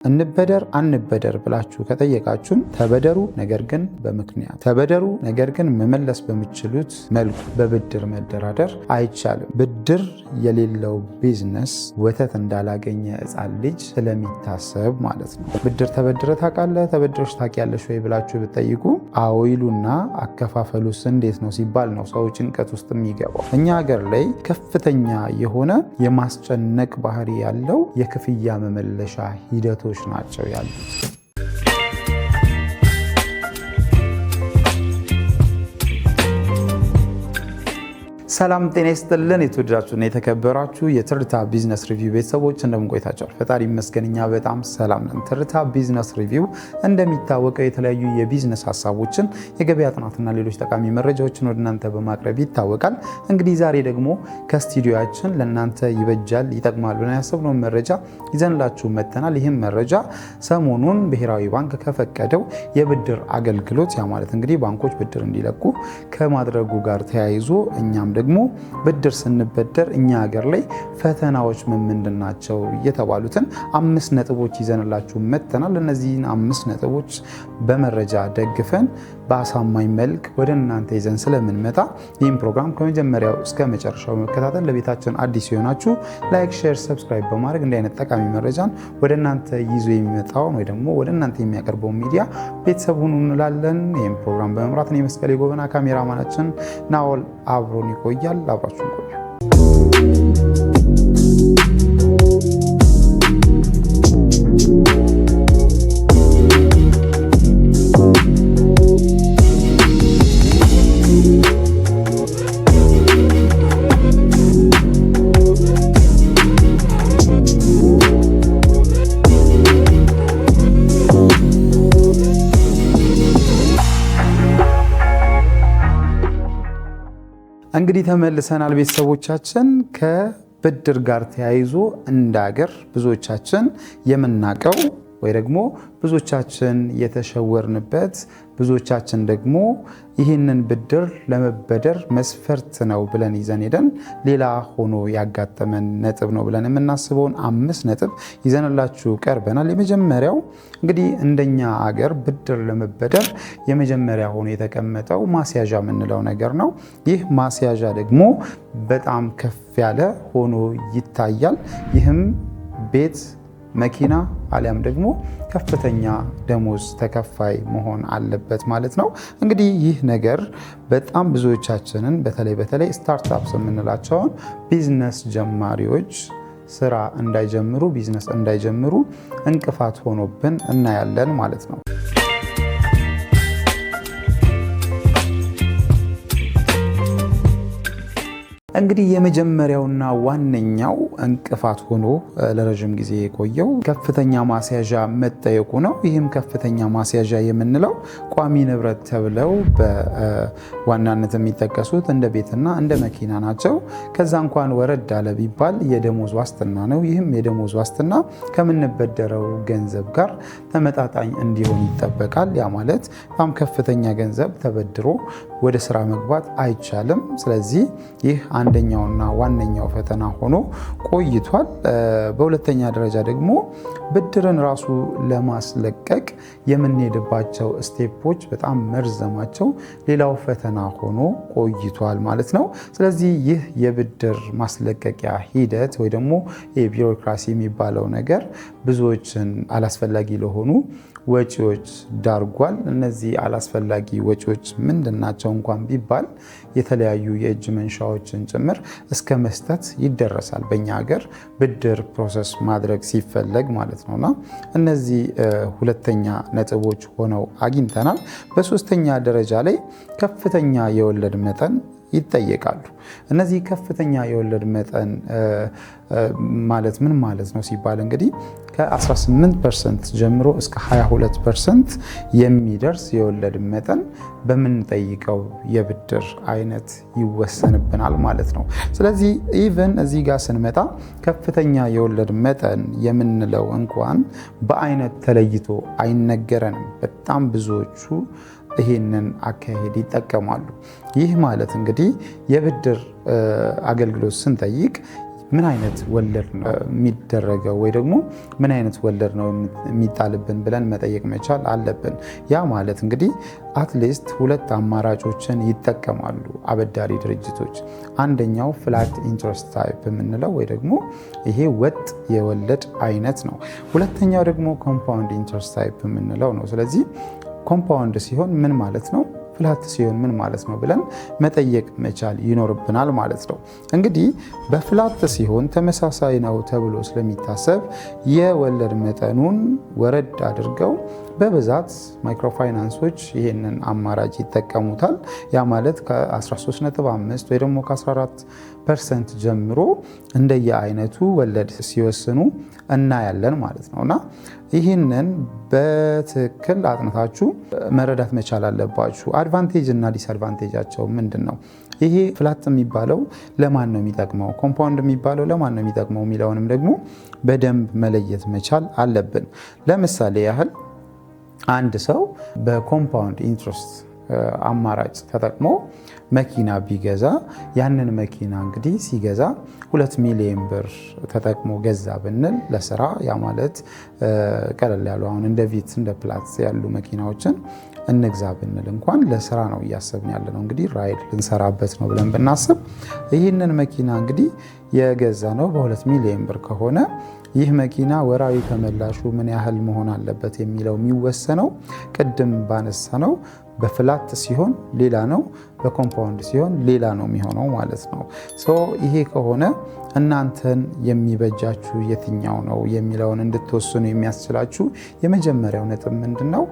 እንበደር አንበደር ብላችሁ ከጠየቃችሁን ተበደሩ፣ ነገር ግን በምክንያት ተበደሩ፣ ነገር ግን መመለስ በሚችሉት መልኩ በብድር መደራደር አይቻልም። ብድር የሌለው ቢዝነስ ወተት እንዳላገኘ ሕፃን ልጅ ስለሚታሰብ ማለት ነው። ብድር ተበድረ ታውቃለህ፣ ተበድረሽ ታውቂያለሽ ወይ ብላችሁ ብትጠይቁ አዎ ይሉና አከፋፈሉስ እንዴት ነው ሲባል ነው ሰው ጭንቀት ውስጥ የሚገባው። እኛ ሀገር ላይ ከፍተኛ የሆነ የማስጨነቅ ባህሪ ያለው የክፍያ መመለሻ ሂደቶች ናቸው ያሉት። ሰላም ጤና ይስጥልን። የተወደዳችሁና የተከበራችሁ የትርታ ቢዝነስ ሪቪው ቤተሰቦች እንደምን ቆይታችኋል? ፈጣሪ ይመስገን እኛ በጣም ሰላም ነን። ትርታ ቢዝነስ ሪቪው እንደሚታወቀው የተለያዩ የቢዝነስ ሀሳቦችን፣ የገበያ ጥናትና ሌሎች ጠቃሚ መረጃዎችን ወደ እናንተ በማቅረብ ይታወቃል። እንግዲህ ዛሬ ደግሞ ከስቱዲዮአችን ለእናንተ ይበጃል ይጠቅማል ብለን ያሰብነውን መረጃ ይዘንላችሁ መጥተናል። ይህም መረጃ ሰሞኑን ብሔራዊ ባንክ ከፈቀደው የብድር አገልግሎት ያ ማለት እንግዲህ ባንኮች ብድር እንዲለቁ ከማድረጉ ጋር ተያይዞ እኛም ደግሞ ብድር ስንበደር እኛ ሀገር ላይ ፈተናዎች ምንድን ናቸው የተባሉትን 5 ነጥቦች ይዘንላችሁ መጥተናል። እነዚህን 5 ነጥቦች በመረጃ ደግፈን በአሳማኝ መልክ ወደ እናንተ ይዘን ስለምንመጣ ይህን ፕሮግራም ከመጀመሪያው እስከ መጨረሻው መከታተል፣ ለቤታችን አዲስ ሲሆናችሁ ላይክ፣ ሼር፣ ሰብስክራይብ በማድረግ እንዲህ አይነት ጠቃሚ መረጃን ወደ እናንተ ይዞ የሚመጣውን ወይ ደግሞ ወደ እናንተ የሚያቀርበው ሚዲያ ቤተሰብ ሁኑ እንላለን። ይህን ፕሮግራም በመምራት ነው መስቀል የጎበና፣ ካሜራማናችን ናኦል አብሮን ይቆያል። አብራችሁን ቆዩ። እንግዲህ ተመልሰናል ቤተሰቦቻችን። ከብድር ጋር ተያይዞ እንደ ሀገር ብዙዎቻችን የምናውቀው ወይ ደግሞ ብዙዎቻችን የተሸወርንበት ብዙዎቻችን ደግሞ ይህንን ብድር ለመበደር መስፈርት ነው ብለን ይዘን ሄደን ሌላ ሆኖ ያጋጠመን ነጥብ ነው ብለን የምናስበውን 5 ነጥብ ይዘንላችሁ ቀርበናል። የመጀመሪያው እንግዲህ እንደኛ አገር ብድር ለመበደር የመጀመሪያ ሆኖ የተቀመጠው ማስያዣ የምንለው ነገር ነው። ይህ ማስያዣ ደግሞ በጣም ከፍ ያለ ሆኖ ይታያል። ይህም ቤት፣ መኪና አሊያም ደግሞ ከፍተኛ ደሞዝ ተከፋይ መሆን አለበት ማለት ነው። እንግዲህ ይህ ነገር በጣም ብዙዎቻችንን በተለይ ስታርታፕስ የምንላቸውን ቢዝነስ ጀማሪዎች ስራ እንዳይጀምሩ፣ ቢዝነስ እንዳይጀምሩ እንቅፋት ሆኖብን እናያለን ማለት ነው። እንግዲህ የመጀመሪያውና ዋነኛው እንቅፋት ሆኖ ለረጅም ጊዜ የቆየው ከፍተኛ ማስያዣ መጠየቁ ነው። ይህም ከፍተኛ ማስያዣ የምንለው ቋሚ ንብረት ተብለው በዋናነት የሚጠቀሱት እንደ ቤትና እንደ መኪና ናቸው። ከዛ እንኳን ወረድ አለ ቢባል የደሞዝ ዋስትና ነው። ይህም የደሞዝ ዋስትና ከምንበደረው ገንዘብ ጋር ተመጣጣኝ እንዲሆን ይጠበቃል። ያ ማለት በጣም ከፍተኛ ገንዘብ ተበድሮ ወደ ስራ መግባት አይቻልም። ስለዚህ ይህ አንደኛውና ዋነኛው ፈተና ሆኖ ቆይቷል። በሁለተኛ ደረጃ ደግሞ ብድርን ራሱ ለማስለቀቅ የምንሄድባቸው ስቴፖች በጣም መርዘማቸው ሌላው ፈተና ሆኖ ቆይቷል ማለት ነው። ስለዚህ ይህ የብድር ማስለቀቂያ ሂደት ወይ ደግሞ የቢሮክራሲ የሚባለው ነገር ብዙዎችን አላስፈላጊ ለሆኑ ወጪዎች ዳርጓል። እነዚህ አላስፈላጊ ወጪዎች ምንድናቸው እንኳን ቢባል የተለያዩ የእጅ መንሻዎችን ጭምር እስከ መስጠት ይደረሳል በእኛ ሀገር ብድር ፕሮሰስ ማድረግ ሲፈለግ ማለት ነውና እነዚህ ሁለተኛ ነጥቦች ሆነው አግኝተናል። በሶስተኛ ደረጃ ላይ ከፍተኛ የወለድ መጠን ይጠየቃሉ። እነዚህ ከፍተኛ የወለድ መጠን ማለት ምን ማለት ነው ሲባል እንግዲህ ከ18% ጀምሮ እስከ 22% የሚደርስ የወለድ መጠን በምንጠይቀው የብድር አይነት ይወሰንብናል ማለት ነው። ስለዚህ ኢቨን እዚህ ጋር ስንመጣ ከፍተኛ የወለድ መጠን የምንለው እንኳን በአይነት ተለይቶ አይነገረንም። በጣም ብዙዎቹ ይሄንን አካሄድ ይጠቀማሉ። ይህ ማለት እንግዲህ የብድር አገልግሎት ስንጠይቅ ምን አይነት ወለድ ነው የሚደረገው ወይ ደግሞ ምን አይነት ወለድ ነው የሚጣልብን ብለን መጠየቅ መቻል አለብን። ያ ማለት እንግዲህ አትሊስት ሁለት አማራጮችን ይጠቀማሉ አበዳሪ ድርጅቶች። አንደኛው ፍላት ኢንትረስት ታይፕ የምንለው ወይ ደግሞ ይሄ ወጥ የወለድ አይነት ነው። ሁለተኛው ደግሞ ኮምፓውንድ ኢንትረስት ታይፕ የምንለው ነው። ስለዚህ ኮምፓውንድ ሲሆን ምን ማለት ነው፣ ፍላት ሲሆን ምን ማለት ነው ብለን መጠየቅ መቻል ይኖርብናል ማለት ነው። እንግዲህ በፍላት ሲሆን ተመሳሳይ ነው ተብሎ ስለሚታሰብ የወለድ መጠኑን ወረድ አድርገው በብዛት ማይክሮፋይናንሶች ይህንን አማራጭ ይጠቀሙታል። ያ ማለት ከ13.5 ወይ ደግሞ ከ14% ጀምሮ እንደየ አይነቱ ወለድ ሲወስኑ እናያለን ማለት ነው። እና ይህንን በትክክል አጥንታችሁ መረዳት መቻል አለባችሁ። አድቫንቴጅ እና ዲስአድቫንቴጃቸው ምንድን ነው? ይሄ ፍላት የሚባለው ለማን ነው የሚጠቅመው፣ ኮምፓውንድ የሚባለው ለማን ነው የሚጠቅመው የሚለውንም ደግሞ በደንብ መለየት መቻል አለብን። ለምሳሌ ያህል አንድ ሰው በኮምፓውንድ ኢንትረስት አማራጭ ተጠቅሞ መኪና ቢገዛ ያንን መኪና እንግዲህ ሲገዛ 2 ሚሊዮን ብር ተጠቅሞ ገዛ ብንል ለስራ፣ ያ ማለት ቀለል ያሉ አሁን እንደ ቪትስ እንደ ፕላትስ ያሉ መኪናዎችን እንግዛ ብንል እንኳን ለስራ ነው እያሰብን ያለ ነው። እንግዲህ ራይድ ልንሰራበት ነው ብለን ብናስብ ይህንን መኪና እንግዲህ የገዛ ነው በ2 ሚሊዮን ብር ከሆነ ይህ መኪና ወራዊ ተመላሹ ምን ያህል መሆን አለበት የሚለው የሚወሰነው ቅድም ባነሳ ነው በፍላት ሲሆን ሌላ ነው፣ በኮምፓውንድ ሲሆን ሌላ ነው የሚሆነው ማለት ነው። ይሄ ከሆነ እናንተን የሚበጃችሁ የትኛው ነው የሚለውን እንድትወስኑ የሚያስችላችሁ የመጀመሪያው ነጥብ ምንድነው?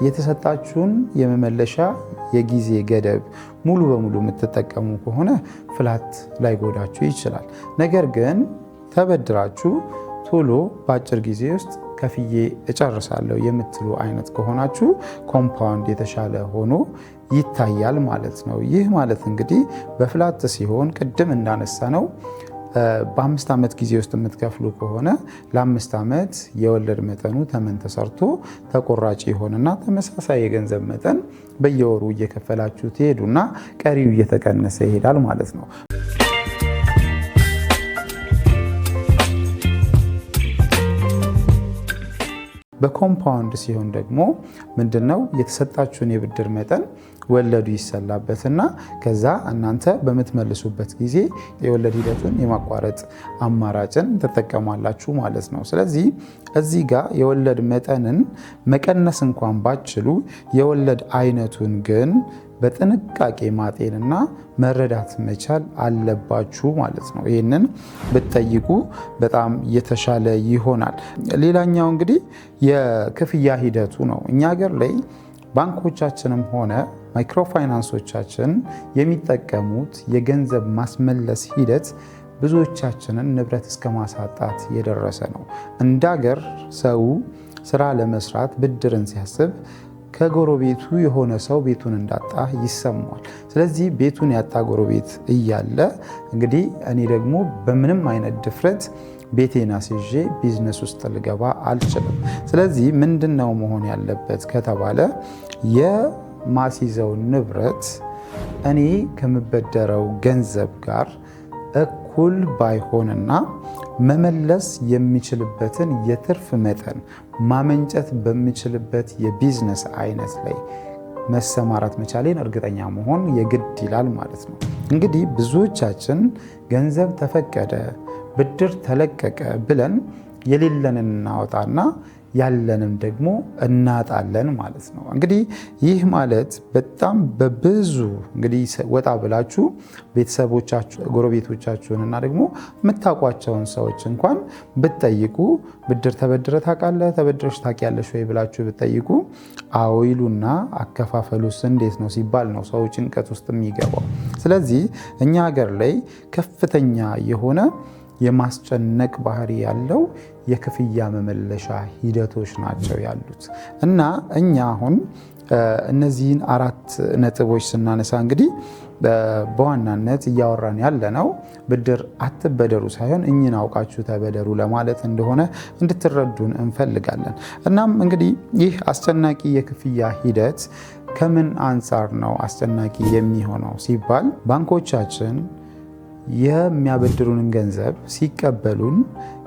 የተሰጣችሁን የመመለሻ የጊዜ ገደብ ሙሉ በሙሉ የምትጠቀሙ ከሆነ ፍላት ላይጎዳችሁ ይችላል። ነገር ግን ተበድራችሁ ቶሎ በአጭር ጊዜ ውስጥ ከፍዬ እጨርሳለሁ የምትሉ አይነት ከሆናችሁ ኮምፓውንድ የተሻለ ሆኖ ይታያል ማለት ነው። ይህ ማለት እንግዲህ በፍላት ሲሆን ቅድም እንዳነሳ ነው በ5 ዓመት ጊዜ ውስጥ የምትከፍሉ ከሆነ ለ5 ዓመት የወለድ መጠኑ ተመን ተሰርቶ ተቆራጭ ይሆንና ተመሳሳይ የገንዘብ መጠን በየወሩ እየከፈላችሁ ትሄዱና ቀሪው እየተቀነሰ ይሄዳል ማለት ነው። በኮምፓውንድ ሲሆን ደግሞ ምንድነው? የተሰጣችሁን የብድር መጠን ወለዱ ይሰላበትና ከዛ እናንተ በምትመልሱበት ጊዜ የወለድ ሂደቱን የማቋረጥ አማራጭን ትጠቀማላችሁ ማለት ነው። ስለዚህ እዚህ ጋር የወለድ መጠንን መቀነስ እንኳን ባችሉ የወለድ አይነቱን ግን በጥንቃቄ ማጤንና መረዳት መቻል አለባችሁ ማለት ነው። ይህንን ብትጠይቁ በጣም የተሻለ ይሆናል። ሌላኛው እንግዲህ የክፍያ ሂደቱ ነው። እኛ ሀገር ላይ ባንኮቻችንም ሆነ ማይክሮፋይናንሶቻችን የሚጠቀሙት የገንዘብ ማስመለስ ሂደት ብዙዎቻችንን ንብረት እስከ ማሳጣት የደረሰ ነው። እንደ ሀገር ሰው ስራ ለመስራት ብድርን ሲያስብ ከጎረቤቱ የሆነ ሰው ቤቱን እንዳጣ ይሰማዋል። ስለዚህ ቤቱን ያጣ ጎረቤት እያለ እንግዲህ እኔ ደግሞ በምንም አይነት ድፍረት ቤቴን አስይዤ ቢዝነስ ውስጥ ልገባ አልችልም። ስለዚህ ምንድነው መሆን ያለበት ከተባለ የማስይዘው ንብረት እኔ ከምበደረው ገንዘብ ጋር እኩል ባይሆንና መመለስ የሚችልበትን የትርፍ መጠን ማመንጨት በሚችልበት የቢዝነስ አይነት ላይ መሰማራት መቻሌን እርግጠኛ መሆን የግድ ይላል ማለት ነው። እንግዲህ ብዙዎቻችን ገንዘብ ተፈቀደ፣ ብድር ተለቀቀ ብለን የሌለንን እናወጣና ያለንም ደግሞ እናጣለን ማለት ነው። እንግዲህ ይህ ማለት በጣም በብዙ እንግዲህ ወጣ ብላችሁ ቤተሰቦቻችሁ፣ ጎረቤቶቻችሁን እና ደግሞ የምታውቋቸውን ሰዎች እንኳን ብትጠይቁ ብድር ተበድረ ታውቃለህ፣ ተበድረሽ ታውቂያለሽ ወይ ብላችሁ ብትጠይቁ አዎ ይሉና አከፋፈሉስ እንዴት ነው ሲባል ነው ሰው ጭንቀት ውስጥ የሚገባው። ስለዚህ እኛ ሀገር ላይ ከፍተኛ የሆነ የማስጨነቅ ባህሪ ያለው የክፍያ መመለሻ ሂደቶች ናቸው ያሉት እና እኛ አሁን እነዚህን 4 ነጥቦች ስናነሳ እንግዲህ በዋናነት እያወራን ያለነው ብድር አትበደሩ ሳይሆን እኚህን አውቃችሁ ተበደሩ ለማለት እንደሆነ እንድትረዱን እንፈልጋለን። እናም እንግዲህ ይህ አስጨናቂ የክፍያ ሂደት ከምን አንጻር ነው አስጨናቂ የሚሆነው ሲባል ባንኮቻችን የሚያበድሩንን ገንዘብ ሲቀበሉን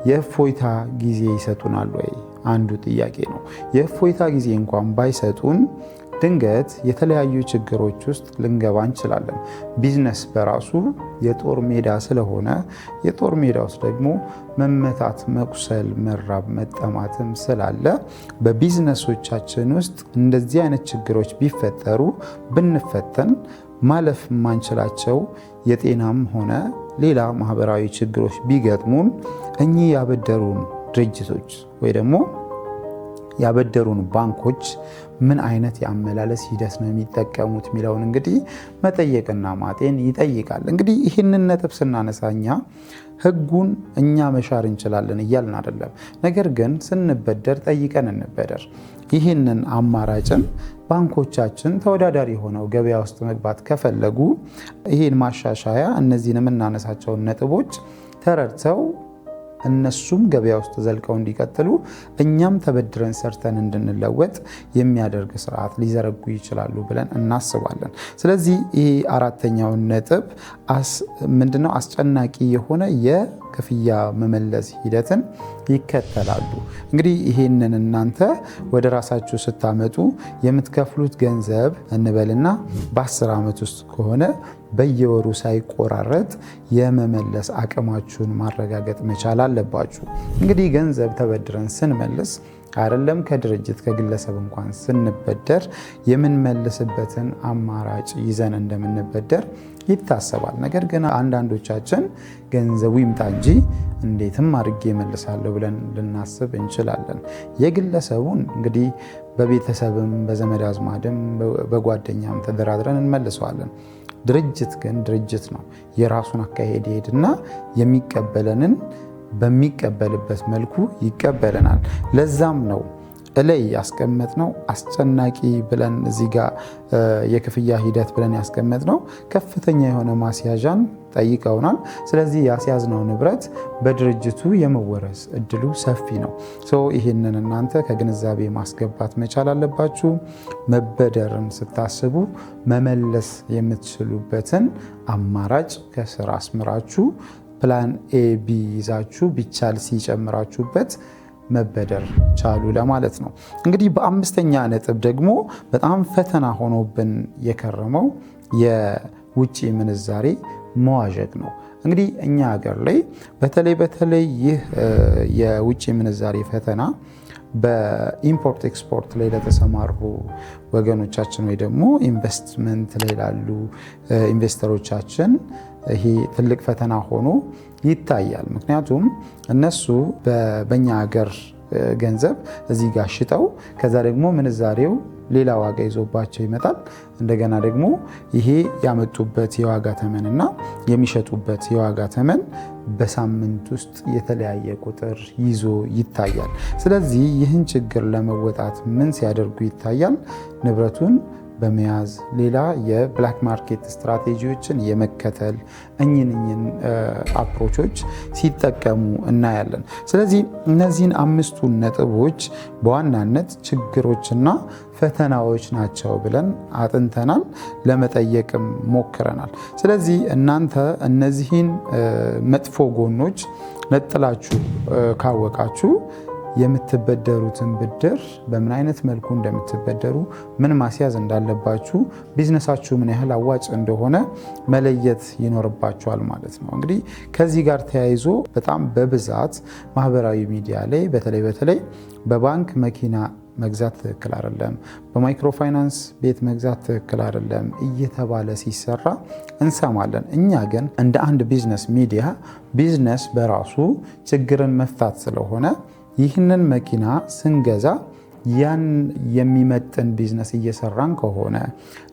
የእፎይታ ጊዜ ይሰጡናል ወይ? አንዱ ጥያቄ ነው። የእፎይታ ጊዜ እንኳን ባይሰጡን ድንገት የተለያዩ ችግሮች ውስጥ ልንገባ እንችላለን። ቢዝነስ በራሱ የጦር ሜዳ ስለሆነ የጦር ሜዳ ውስጥ ደግሞ መመታት፣ መቁሰል፣ መራብ፣ መጠማትም ስላለ በቢዝነሶቻችን ውስጥ እንደዚህ አይነት ችግሮች ቢፈጠሩ ብንፈተን ማለፍ የማንችላቸው የጤናም ሆነ ሌላ ማህበራዊ ችግሮች ቢገጥሙን እኚህ ያበደሩን ድርጅቶች ወይ ደግሞ ያበደሩን ባንኮች ምን አይነት የአመላለስ ሂደት ነው የሚጠቀሙት የሚለውን እንግዲህ መጠየቅና ማጤን ይጠይቃል። እንግዲህ ይህንን ነጥብ ስናነሳኛ ህጉን እኛ መሻር እንችላለን እያልን አይደለም። ነገር ግን ስንበደር ጠይቀን እንበደር። ይህንን አማራጭን ባንኮቻችን ተወዳዳሪ ሆነው ገበያ ውስጥ መግባት ከፈለጉ ይህን ማሻሻያ እነዚህን የምናነሳቸውን ነጥቦች ተረድተው እነሱም ገበያ ውስጥ ዘልቀው እንዲቀጥሉ እኛም ተበድረን ሰርተን እንድንለወጥ የሚያደርግ ስርዓት ሊዘረጉ ይችላሉ ብለን እናስባለን። ስለዚህ ይሄ አራተኛውን ነጥብ ምንድነው? አስጨናቂ የሆነ የክፍያ መመለስ ሂደትን ይከተላሉ። እንግዲህ ይሄንን እናንተ ወደ ራሳችሁ ስታመጡ የምትከፍሉት ገንዘብ እንበልና በ10 ዓመት ውስጥ ከሆነ በየወሩ ሳይቆራረጥ የመመለስ አቅማችሁን ማረጋገጥ መቻል አለባችሁ። እንግዲህ ገንዘብ ተበድረን ስንመልስ አይደለም ከድርጅት ከግለሰብ እንኳን ስንበደር የምንመልስበትን አማራጭ ይዘን እንደምንበደር ይታሰባል። ነገር ግን አንዳንዶቻችን ገንዘቡ ይምጣ እንጂ እንዴትም አድርጌ እመልሳለሁ ብለን ልናስብ እንችላለን። የግለሰቡን እንግዲህ በቤተሰብም በዘመድ አዝማድም በጓደኛም ተደራድረን እንመልሰዋለን። ድርጅት ግን ድርጅት ነው። የራሱን አካሄድ ይሄድና የሚቀበለንን በሚቀበልበት መልኩ ይቀበለናል። ለዛም ነው እላይ ያስቀመጥነው አስጨናቂ ብለን እዚህ ጋር የክፍያ ሂደት ብለን ያስቀመጥነው ከፍተኛ የሆነ ማስያዣን ጠይቀውናል። ስለዚህ ያስያዝነው ንብረት በድርጅቱ የመወረስ እድሉ ሰፊ ነው። ይህንን እናንተ ከግንዛቤ ማስገባት መቻል አለባችሁ። መበደርን ስታስቡ መመለስ የምትችሉበትን አማራጭ ከስር አስምራችሁ ፕላን ኤ ቢ ይዛችሁ ቢቻል ሲጨምራችሁበት መበደር ቻሉ ለማለት ነው። እንግዲህ በአምስተኛ ነጥብ ደግሞ በጣም ፈተና ሆኖብን የከረመው የውጭ ምንዛሬ መዋዠቅ ነው። እንግዲህ እኛ ሀገር ላይ በተለይ ይህ የውጭ ምንዛሬ ፈተና በኢምፖርት ኤክስፖርት ላይ ለተሰማሩ ወገኖቻችን ወይ ደግሞ ኢንቨስትመንት ላይ ላሉ ኢንቨስተሮቻችን ይሄ ትልቅ ፈተና ሆኖ ይታያል። ምክንያቱም እነሱ በእኛ ሀገር ገንዘብ እዚህ ጋር ሽጠው ከዛ ደግሞ ምንዛሬው ሌላ ዋጋ ይዞባቸው ይመጣል። እንደገና ደግሞ ይሄ ያመጡበት የዋጋ ተመንና የሚሸጡበት የዋጋ ተመን በሳምንት ውስጥ የተለያየ ቁጥር ይዞ ይታያል። ስለዚህ ይህን ችግር ለመወጣት ምን ሲያደርጉ ይታያል? ንብረቱን በመያዝ ሌላ የብላክ ማርኬት ስትራቴጂዎችን የመከተል እኝን አፕሮቾች ሲጠቀሙ እናያለን። ስለዚህ እነዚህን አምስቱን ነጥቦች በዋናነት ችግሮችና ፈተናዎች ናቸው ብለን አጥንተናል፣ ለመጠየቅም ሞክረናል። ስለዚህ እናንተ እነዚህን መጥፎ ጎኖች ነጥላችሁ ካወቃችሁ የምትበደሩትን ብድር በምን አይነት መልኩ እንደምትበደሩ ምን ማስያዝ እንዳለባችሁ ቢዝነሳችሁ ምን ያህል አዋጭ እንደሆነ መለየት ይኖርባችኋል ማለት ነው። እንግዲህ ከዚህ ጋር ተያይዞ በጣም በብዛት ማህበራዊ ሚዲያ ላይ በተለይ በባንክ መኪና መግዛት ትክክል አይደለም፣ በማይክሮፋይናንስ ቤት መግዛት ትክክል አይደለም እየተባለ ሲሰራ እንሰማለን። እኛ ግን እንደ አንድ ቢዝነስ ሚዲያ ቢዝነስ በራሱ ችግርን መፍታት ስለሆነ ይህንን መኪና ስንገዛ ያን የሚመጥን ቢዝነስ እየሰራን ከሆነ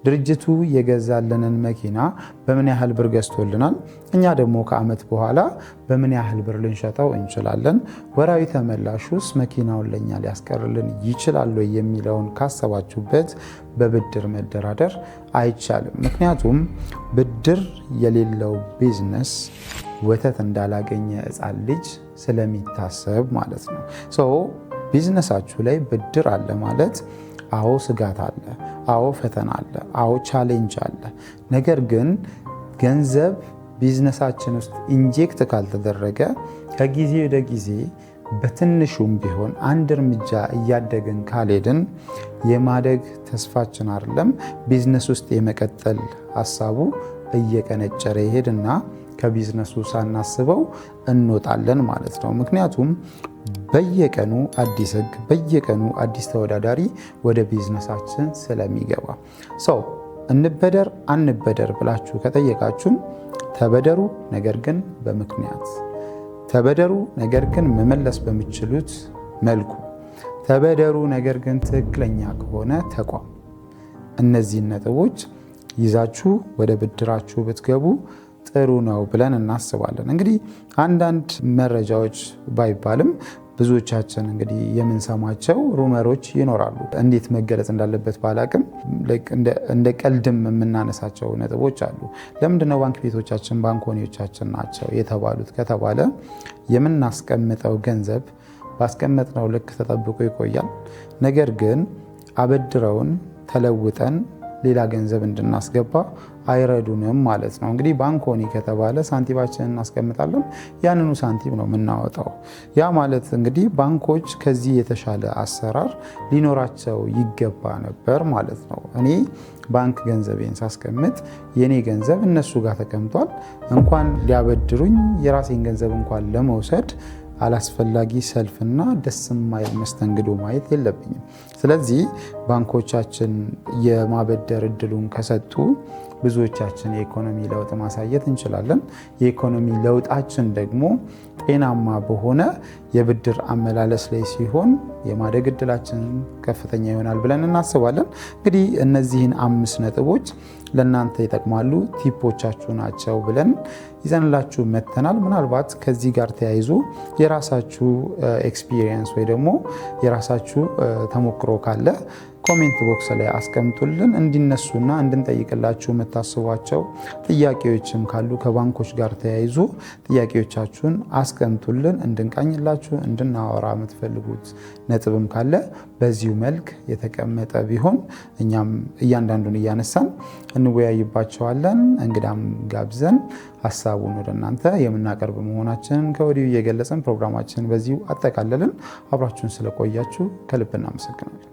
ድርጅቱ የገዛልንን መኪና በምን ያህል ብር ገዝቶልናል፣ እኛ ደግሞ ከዓመት በኋላ በምን ያህል ብር ልንሸጠው እንችላለን፣ ወራዊ ተመላሹስ መኪናውን ለኛ ሊያስቀርልን ይችላል የሚለውን ካሰባችሁበት በብድር መደራደር አይቻልም። ምክንያቱም ብድር የሌለው ቢዝነስ ወተት እንዳላገኘ ሕፃን ልጅ ስለሚታሰብ ማለት ነው። ቢዝነሳችሁ ላይ ብድር አለ ማለት አዎ ስጋት አለ፣ አዎ ፈተና አለ፣ አዎ ቻሌንጅ አለ። ነገር ግን ገንዘብ ቢዝነሳችን ውስጥ ኢንጀክት ካልተደረገ ከጊዜ ወደ ጊዜ በትንሹም ቢሆን አንድ እርምጃ እያደግን ካልሄድን የማደግ ተስፋችን አይደለም ቢዝነስ ውስጥ የመቀጠል ሐሳቡ እየቀነጨረ ይሄድና ከቢዝነሱ ሳናስበው እንወጣለን ማለት ነው። ምክንያቱም በየቀኑ አዲስ ህግ፣ በየቀኑ አዲስ ተወዳዳሪ ወደ ቢዝነሳችን ስለሚገባ እንበደር አንበደር ብላችሁ ከጠየቃችሁን ተበደሩ፣ ነገር ግን በምክንያት ተበደሩ፣ ነገር ግን መመለስ በሚችሉት መልኩ ተበደሩ፣ ነገር ግን ትክክለኛ ከሆነ ተቋም። እነዚህን ነጥቦች ይዛችሁ ወደ ብድራችሁ ብትገቡ ጥሩ ነው ብለን እናስባለን። እንግዲህ አንዳንድ መረጃዎች ባይባልም ብዙዎቻችን እንግዲህ የምንሰማቸው ሩመሮች ይኖራሉ። እንዴት መገለጽ እንዳለበት ባላቅም እንደ ቀልድም የምናነሳቸው ነጥቦች አሉ። ለምንድነው ባንክ ቤቶቻችን ባንኮኒዎቻችን ናቸው የተባሉት ከተባለ የምናስቀምጠው ገንዘብ ባስቀመጥነው ልክ ተጠብቆ ይቆያል። ነገር ግን አበድረውን ተለውጠን ሌላ ገንዘብ እንድናስገባ አይረዱንም ማለት ነው። እንግዲህ ባንኮኒ ከተባለ ሳንቲማችንን እናስቀምጣለን፣ ያንኑ ሳንቲም ነው የምናወጣው። ያ ማለት እንግዲህ ባንኮች ከዚህ የተሻለ አሰራር ሊኖራቸው ይገባ ነበር ማለት ነው። እኔ ባንክ ገንዘቤን ሳስቀምጥ የኔ ገንዘብ እነሱ ጋር ተቀምጧል። እንኳን ሊያበድሩኝ የራሴን ገንዘብ እንኳን ለመውሰድ አላስፈላጊ ሰልፍና ደስ የማይል መስተንግዶ ማየት የለብኝም። ስለዚህ ባንኮቻችን የማበደር እድሉን ከሰጡ ብዙዎቻችን የኢኮኖሚ ለውጥ ማሳየት እንችላለን። የኢኮኖሚ ለውጣችን ደግሞ ጤናማ በሆነ የብድር አመላለስ ላይ ሲሆን የማደግ እድላችን ከፍተኛ ይሆናል ብለን እናስባለን። እንግዲህ እነዚህን 5 ነጥቦች ለእናንተ ይጠቅማሉ፣ ቲፖቻችሁ ናቸው ብለን ይዘንላችሁ መተናል። ምናልባት ከዚህ ጋር ተያይዞ የራሳችሁ ኤክስፒሪየንስ ወይ ደግሞ የራሳችሁ ተሞክሮ ካለ ኮሜንት ቦክስ ላይ አስቀምጡልን። እንዲነሱና እንድንጠይቅላችሁ የምታስቧቸው ጥያቄዎችም ካሉ ከባንኮች ጋር ተያይዞ ጥያቄዎቻችሁን አስቀምጡልን። እንድንቃኝላችሁ እንድናወራ የምትፈልጉት ነጥብም ካለ በዚሁ መልክ የተቀመጠ ቢሆን እኛም እያንዳንዱን እያነሳን እንወያይባቸዋለን። እንግዳም ጋብዘን ሀሳቡን ወደ እናንተ የምናቀርብ መሆናችንን ከወዲሁ እየገለጸን ፕሮግራማችንን በዚሁ አጠቃለልን። አብራችሁን ስለቆያችሁ ከልብ እናመሰግናለን።